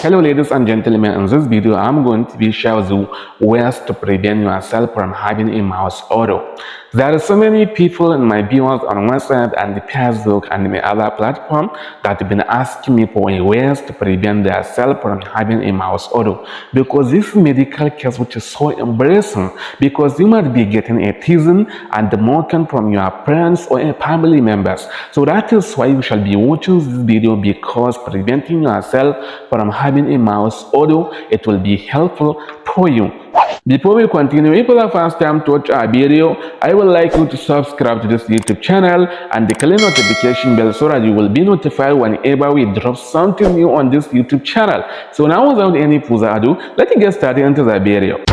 Hello ladies and gentlemen, in this video I'm going to be showing you ways to prevent yourself from having a mouse odor. There are so many people in my viewers on WhatsApp and Facebook and the other platform that have been asking me for ways to prevent themselves from having a mouse odor, because this medical case which is so embarrassing, because you might be getting a teasing and mocking from your friends or family members. So that is why you shall be watching this video, because preventing yourself from having a mouse odor, it will be helpful for you. Before we continue, if it's the first time to watch our video, I would like you to subscribe to this YouTube channel and click the notification bell so that you will be notified whenever we drop something new on this YouTube channel. So now, without any further ado, let's get started into the video.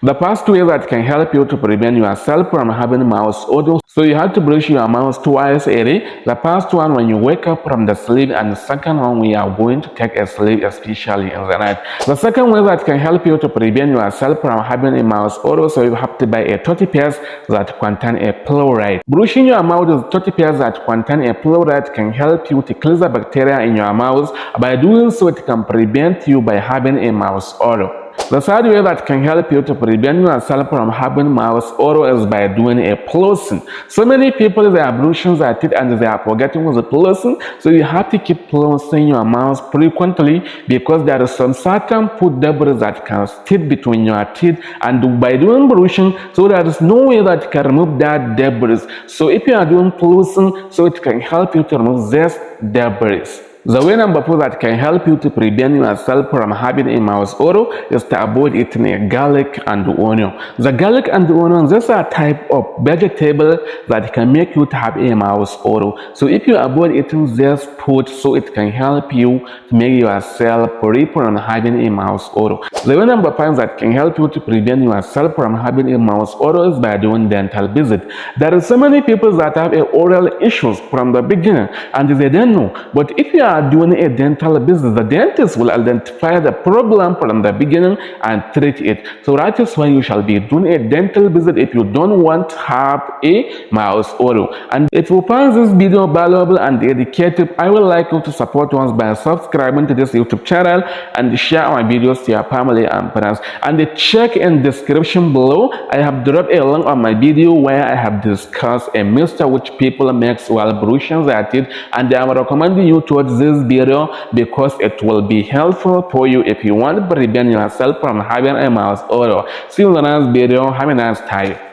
The first way that can help you to prevent yourself from having mouse odor, so you have to brush your mouth twice a day. The first one when you wake up from the sleep, and the second one when you are going to take a sleep, especially in the night. The second way that can help you to prevent yourself from having a mouse odor, so you have to buy a toothpaste that contain a fluoride. Brushing your mouth with toothpaste that contain a fluoride can help you to kill the bacteria in your mouth. By doing so, it can prevent you by having a mouse odor. The third way that can help you to prevent yourself from having mouse odor is by doing a flossing. So many people, they are brushing their teeth and they are forgetting with the flossing. So you have to keep flossing your mouth frequently, because there is some certain food debris that can stick between your teeth, and by doing brushing, so there is no way that you can remove that debris. So if you are doing flossing, so it can help you to remove this debris. The way number 4 that can help you to prevent yourself from having a mouse odor is to avoid eating a garlic and onion. The garlic and onion, these are a type of vegetable that can make you to have a mouse odor. So if you avoid eating this food, so it can help you to make yourself free from having a mouse odor. The way number 5 that can help you to prevent yourself from having a mouse odor is by doing dental visit. There are so many people that have oral issues from the beginning and they don't know. But if you are doing a dental visit, the dentist will identify the problem from the beginning and treat it. So that is why you shall be doing a dental visit if you don't want to have a mouse odor. And if you find this video valuable and educative, I would like you to support us by subscribing to this YouTube channel and share our videos to your family and friends. And check in description below, I have dropped a link on my video where I have discussed a mixture which people make while brushing their teeth, and I am recommending you to watch this video because it will be helpful for you if you want to prevent yourself from having a mouse odor. See you in the next video. Have a nice time.